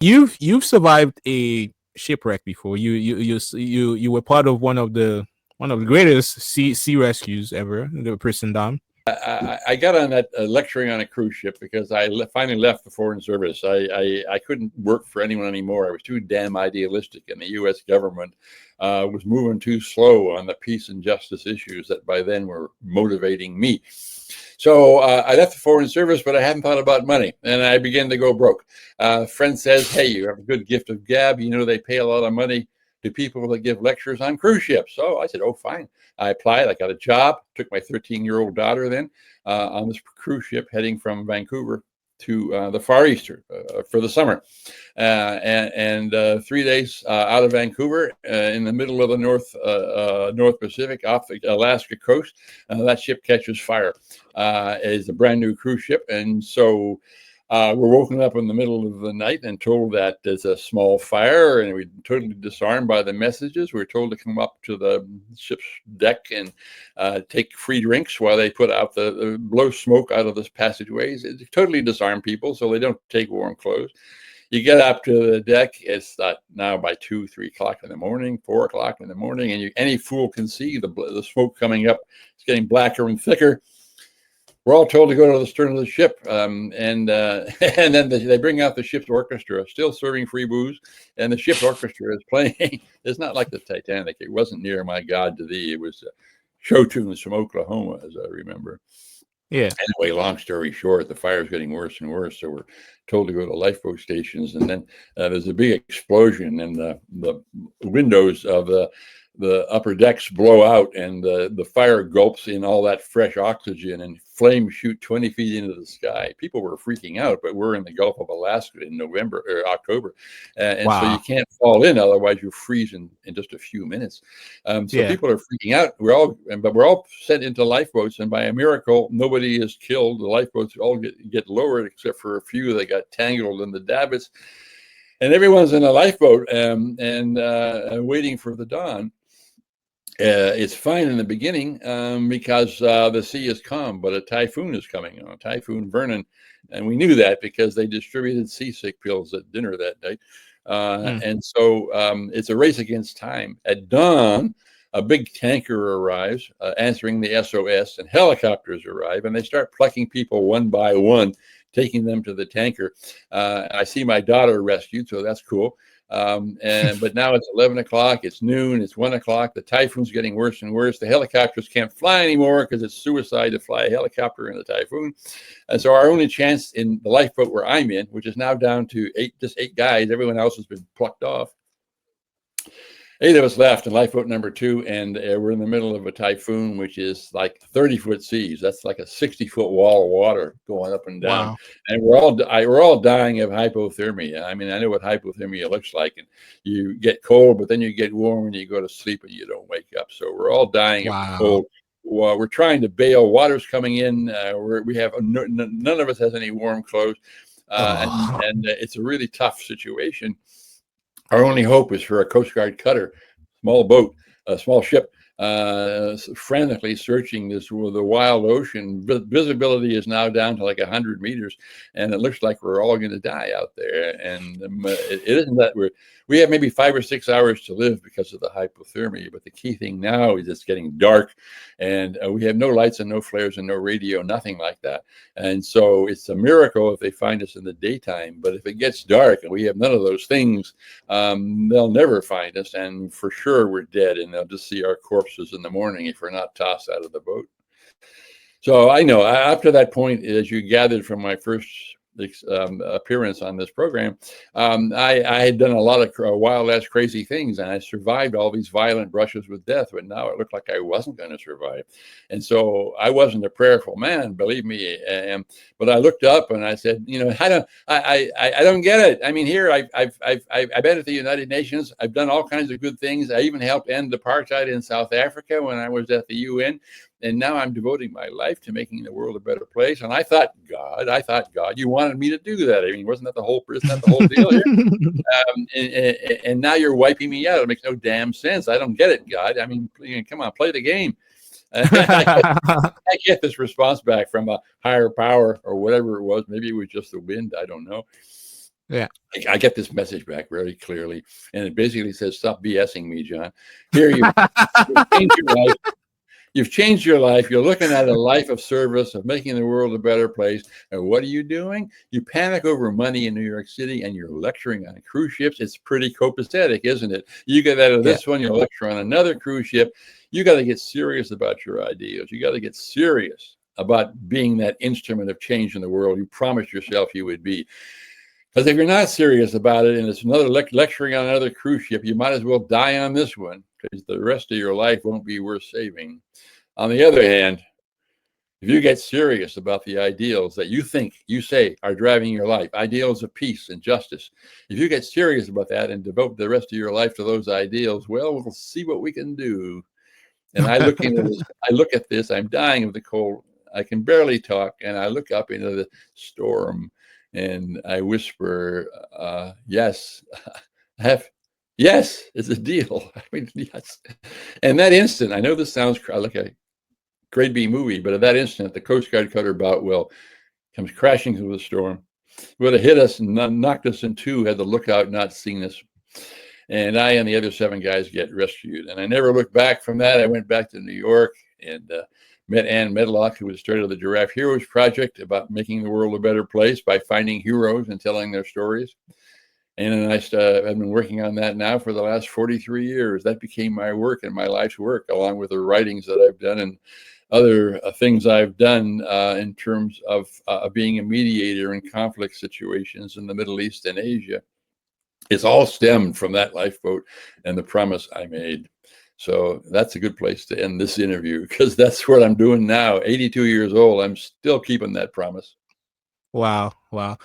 You've survived a shipwreck before. You were part of one of the greatest sea rescues ever, the Prison Dom. I got on that lecturing on a cruise ship because finally left the foreign service. I couldn't work for anyone anymore. I was too damn idealistic, and the U.S. government was moving too slow on the peace and justice issues that by then were motivating me. So I left the foreign service, but I hadn't thought about money, and I began to go broke. A friend says, "Hey, you have a good gift of gab. You know they pay a lot of money to people that give lectures on cruise ships." So I said, "Oh, fine." I applied. I got a job. Took my 13-year-old daughter then on this cruise ship heading from Vancouver to the Far East for the summer, and 3 days out of Vancouver, in the middle of the North Pacific, off the Alaska coast, that ship catches fire. It's a brand new cruise ship, and so we're woken up in the middle of the night and told that there's a small fire, and we're totally disarmed by the messages. We're told to come up to the ship's deck and take free drinks while they put out blow smoke out of the passageways. It totally disarm people so they don't take warm clothes. You get up to the deck, it's now by 2, 3 o'clock in the morning, 4 o'clock in the morning, and any fool can see the smoke coming up. It's getting blacker and thicker. We're all told to go to the stern of the ship, and and then they bring out the ship's orchestra, still serving free booze, and the ship's orchestra is playing. It's not like the Titanic. It wasn't Near My God to Thee. It was show tunes from Oklahoma, as I remember. Yeah. Anyway, long story short, the fire's getting worse and worse, so we're told to go to lifeboat stations, and then there's a big explosion, and the windows of the upper decks blow out, and the fire gulps in all that fresh oxygen, and flames shoot 20 feet into the sky. People were freaking out, but we're in the Gulf of Alaska in November or October, and so you Wow. can't fall in, otherwise you freeze in just a few minutes. So Yeah. people are freaking out. But we're all sent into lifeboats, and by a miracle, nobody is killed. The lifeboats all get lowered, except for a few that got tangled in the davits, and everyone's in a lifeboat and waiting for the dawn. It's fine in the beginning because the sea is calm, but a typhoon is coming on, Typhoon Vernon. And we knew that because they distributed seasick pills at dinner that night. Mm. And so it's a race against time. At dawn, a big tanker arrives answering the SOS, and helicopters arrive, and they start plucking people one by one, taking them to the tanker. I see my daughter rescued, so that's cool. But now it's 11 o'clock, it's noon, it's 1 o'clock. The typhoon's getting worse and worse. The helicopters can't fly anymore because it's suicide to fly a helicopter in a typhoon. And so our only chance in the lifeboat where I'm in, which is now down to just eight guys, everyone else has been plucked off. 8 of us left in lifeboat number 2, and we're in the middle of a typhoon, which is like 30-foot seas. That's like a 60-foot wall of water going up and down, Wow. and we're all dying of hypothermia. I mean, I know what hypothermia looks like, and you get cold, but then you get warm, and you go to sleep, and you don't wake up. So we're all dying of Wow. cold. While we're trying to bail, water's coming in. We have none of us has any warm clothes, Oh. and it's a really tough situation. Our only hope is for a Coast Guard cutter, small boat, a small ship, frantically searching the wild ocean. Visibility is now down to like 100 meters, and it looks like we're all going to die out there. And it isn't that we have maybe 5 or 6 hours to live because of the hypothermia. But the key thing now is it's getting dark, and we have no lights and no flares and no radio, nothing like that. And so it's a miracle if they find us in the daytime. But if it gets dark and we have none of those things, they'll never find us, and for sure we're dead, and they'll just see our corpses in the morning if we're not tossed out of the boat. So I know up to that point, as you gathered from my first appearance on this program, I had done a lot of wild ass crazy things, and I survived all these violent brushes with death, but now it looked like I wasn't going to survive. And so I wasn't a prayerful man, believe me. But I looked up and I said, I don't get it. I mean, here I've been at the United Nations. I've done all kinds of good things. I even helped end apartheid in South Africa when I was at the UN. And now I'm devoting my life to making the world a better place. And I thought, God, you wanted me to do that. I mean, isn't that the whole deal here? And now you're wiping me out. It makes no damn sense. I don't get it, God. I mean, come on, play the game. I get this response back from a higher power or whatever it was. Maybe it was just the wind. I don't know. Yeah. I get this message back very clearly, and it basically says, "Stop BSing me, John. Here you've changed your life. You've changed your life. You're looking at a life of service, of making the world a better place. And what are you doing? You panic over money in New York City, and you're lecturing on cruise ships. It's pretty copacetic, isn't it? You get out of this one, you lecture on another cruise ship. You got to get serious about your ideals. You got to get serious about being that instrument of change in the world you promised yourself you would be. Because if you're not serious about it and it's another lecturing on another cruise ship, you might as well die on this one, because the rest of your life won't be worth saving. On the other hand, if you get serious about the ideals that you think, you say, are driving your life, ideals of peace and justice, if you get serious about that and devote the rest of your life to those ideals, well, we'll see what we can do. And I look at this, I'm dying of the cold. I can barely talk, and I look up into the storm. And I whisper, yes, yes, it's a deal. I mean, yes. And that instant, I know this sounds like a grade B movie, but at that instant, the Coast Guard cutter Boutwell comes crashing through the storm. It would have hit us and knocked us in two had the lookout not seen us. And I and the other 7 guys get rescued. And I never looked back from that. I went back to New York and met Ann Medlock, who was started the Giraffe Heroes Project about making the world a better place by finding heroes and telling their stories. And I've been working on that now for the last 43 years. That became my work and my life's work, along with the writings that I've done and other things I've done in terms of being a mediator in conflict situations in the Middle East and Asia. It's all stemmed from that lifeboat and the promise I made. So that's a good place to end this interview, because that's what I'm doing now. 82 years old, I'm still keeping that promise. Wow. Wow.